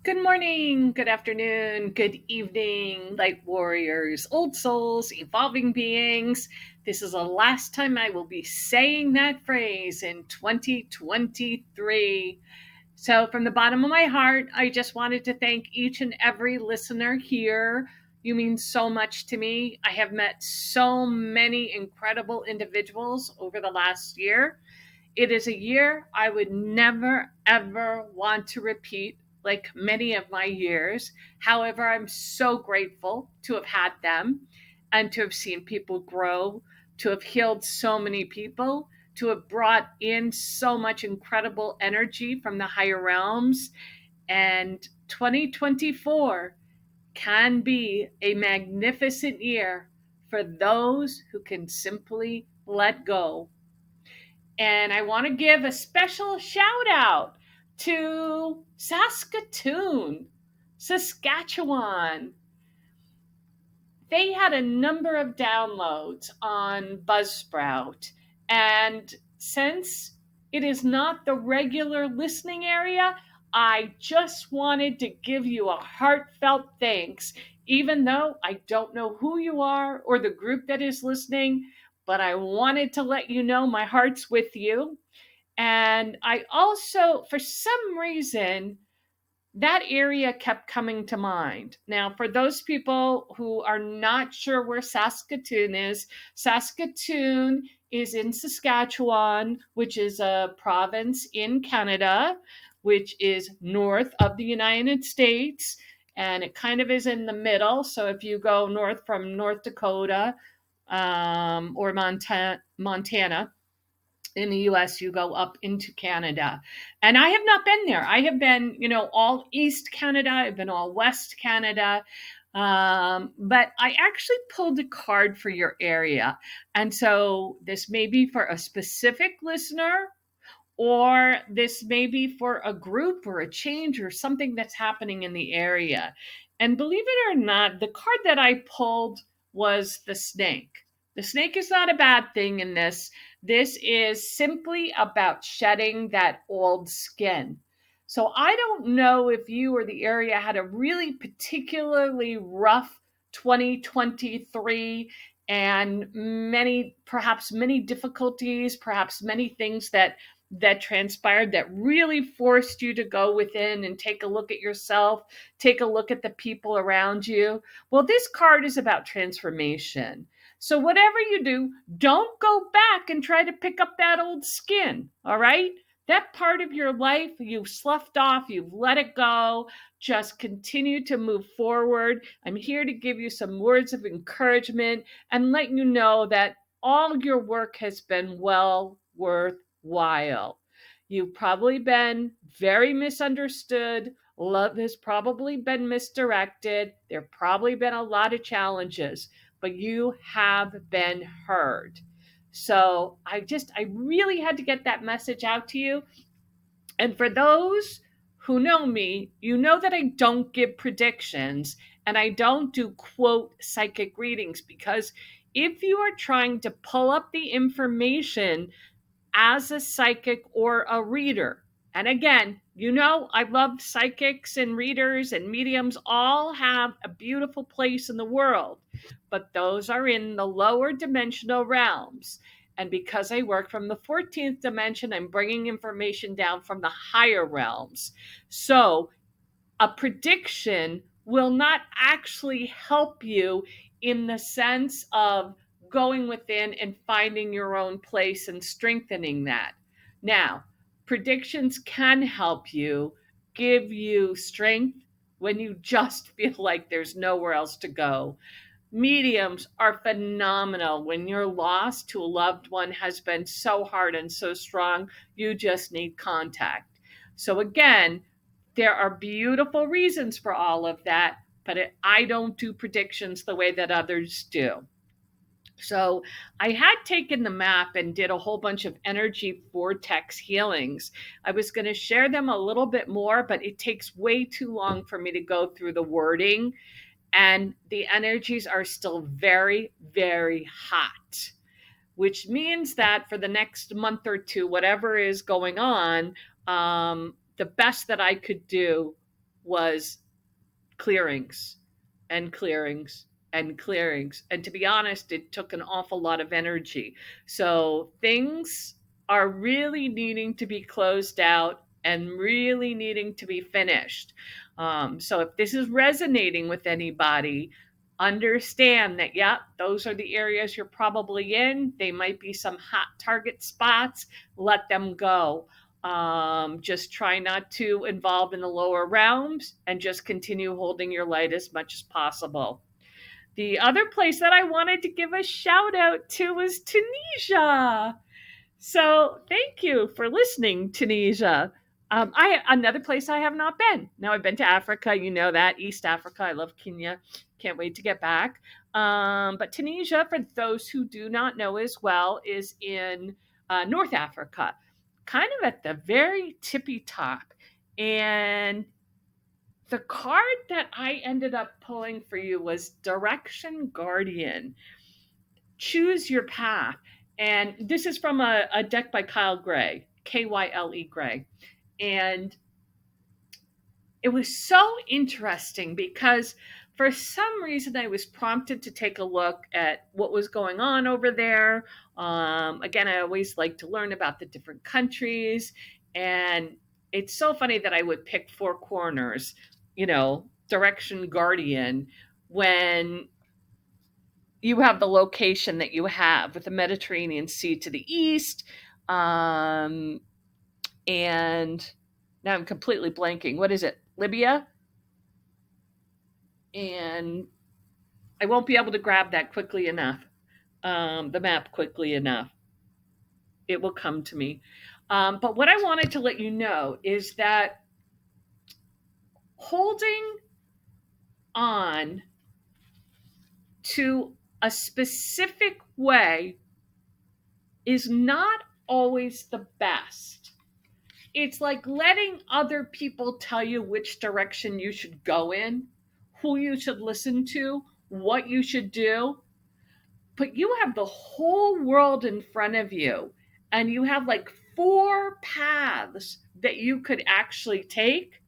Good morning, good afternoon, good evening, light warriors, old souls, evolving beings. This is the last time I will be saying that phrase in 2023. So, from the bottom of my heart, I just wanted to thank each and every listener here. You mean so much to me. I have met so many incredible individuals over the last year. It is a year I would never, ever want to repeat, like many of my years. However, I'm so grateful to have had them and to have seen people grow, to have healed so many people, to have brought in so much incredible energy from the higher realms. And 2024 can be a magnificent year for those who can simply let go. And I want to give a special shout out to Saskatoon, Saskatchewan. They had a number of downloads on Buzzsprout. And since it is not the regular listening area, I just wanted to give you a heartfelt thanks, even though I don't know who you are or the group that is listening, but I wanted to let you know my heart's with you. And I also, for some reason, that area kept coming to mind. Now, for those people who are not sure where Saskatoon is in Saskatchewan, which is a province in Canada, which is north of the United States. And it kind of is in the middle. So if you go north from North Dakota or Montana, in the US, you go up into Canada. And I have not been there. I have been, all East Canada, I've been all West Canada. But I actually pulled a card for your area. And so this may be for a specific listener, or this may be for a group or a change or something that's happening in the area. And believe it or not, the card that I pulled was the snake. The snake is not a bad thing in this. This is simply about shedding that old skin. So I don't know if you or the area had a really particularly rough 2023 and perhaps many difficulties, perhaps many things that transpired that really forced you to go within and take a look at yourself, take a look at the people around you. Well, this card is about transformation. So whatever you do, don't go back and try to pick up that old skin, all right? That part of your life, you've sloughed off, you've let it go. Just continue to move forward. I'm here to give you some words of encouragement and let you know that all your work has been well worthwhile. You've probably been very misunderstood. Love has probably been misdirected. There have probably been a lot of challenges, but you have been heard. So I really had to get that message out to you. And for those who know me, you know that I don't give predictions and I don't do quote psychic readings, because if you are trying to pull up the information as a psychic or a reader. And again, I love psychics and readers and mediums, all have a beautiful place in the world, but those are in the lower dimensional realms. And because I work from the 14th dimension, I'm bringing information down from the higher realms. So a prediction will not actually help you in the sense of going within and finding your own place and strengthening that. Now, predictions can help you, give you strength when you just feel like there's nowhere else to go. Mediums are phenomenal when your loss to a loved one has been so hard and so strong, you just need contact. So, again, there are beautiful reasons for all of that, but I don't do predictions the way that others do. So I had taken the map and did a whole bunch of energy vortex healings. I was going to share them a little bit more, but it takes way too long for me to go through the wording. And the energies are still very, very hot, which means that for the next month or two, whatever is going on, the best that I could do was clearings and clearings and clearings. And to be honest, it took an awful lot of energy. So things are really needing to be closed out and really needing to be finished. So if this is resonating with anybody, understand that, yeah, those are the areas you're probably in. They might be some hot target spots. Let them go. Just try not to involve in the lower realms and just continue holding your light as much as possible. The other place that I wanted to give a shout out to was Tunisia. So thank you for listening, Tunisia. Another place I have not been. Now I've been to Africa, you know that, East Africa. I love Kenya. Can't wait to get back. But Tunisia, for those who do not know as well, is in North Africa, kind of at the very tippy top. And the card that I ended up pulling for you was Direction Guardian. Choose your path. And this is from a deck by Kyle Gray, Kyle Gray. And it was so interesting because for some reason I was prompted to take a look at what was going on over there. Again, I always like to learn about the different countries. And it's so funny that I would pick Four Corners, Direction Guardian, when you have the location that you have with the Mediterranean Sea to the east. And now I'm completely blanking. What is it? Libya? And I won't be able to grab that quickly enough, the map quickly enough. It will come to me. But what I wanted to let you know is that holding on to a specific way is not always the best. It's like letting other people tell you which direction you should go in, who you should listen to, what you should do. But you have the whole world in front of you, and you have like 4 paths that you could actually take.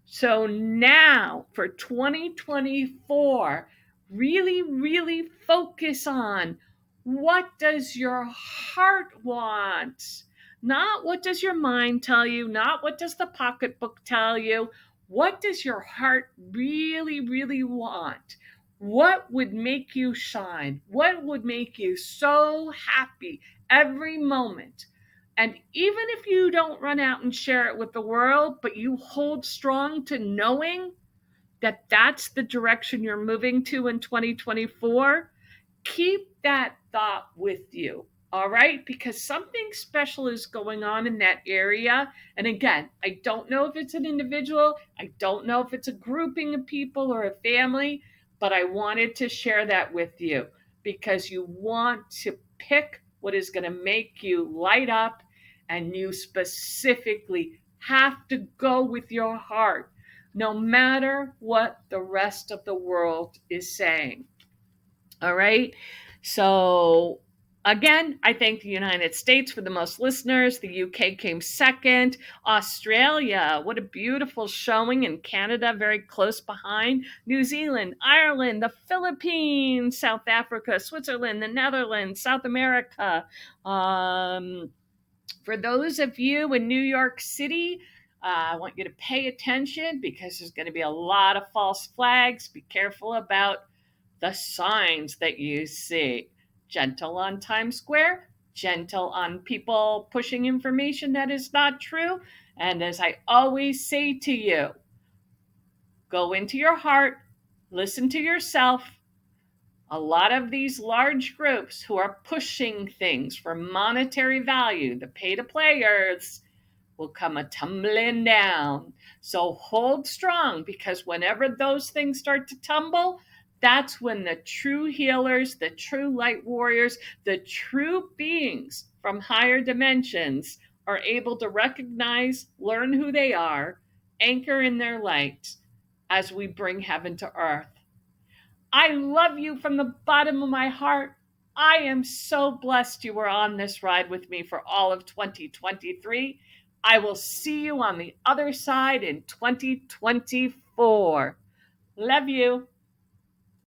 So now for 2024, really, really focus on what does your heart want? Not what does your mind tell you, not what does the pocketbook tell you. What does your heart really, really want? What would make you shine? What would make you so happy every moment? And even if you don't run out and share it with the world, but you hold strong to knowing that that's the direction you're moving to in 2024, keep that thought with you. All right, because something special is going on in that area. And again, I don't know if it's an individual, I don't know if it's a grouping of people or a family, but I wanted to share that with you because you want to pick what is going to make you light up, and you specifically have to go with your heart, no matter what the rest of the world is saying. All right. So again, I thank the United States for the most listeners. The UK came second. Australia, what a beautiful showing. And Canada, very close behind. New Zealand, Ireland, the Philippines, South Africa, Switzerland, the Netherlands, South America. For those of you in New York City, I want you to pay attention because there's going to be a lot of false flags. Be careful about the signs that you see. Gentle on Times Square, gentle on people pushing information that is not true. And as I always say to you, go into your heart, listen to yourself. A lot of these large groups who are pushing things for monetary value, the pay-to-players, will come a tumbling down. So hold strong, because whenever those things start to tumble, that's when the true healers, the true light warriors, the true beings from higher dimensions are able to recognize, learn who they are, anchor in their light as we bring heaven to earth. I love you from the bottom of my heart. I am so blessed you were on this ride with me for all of 2023. I will see you on the other side in 2024. Love you.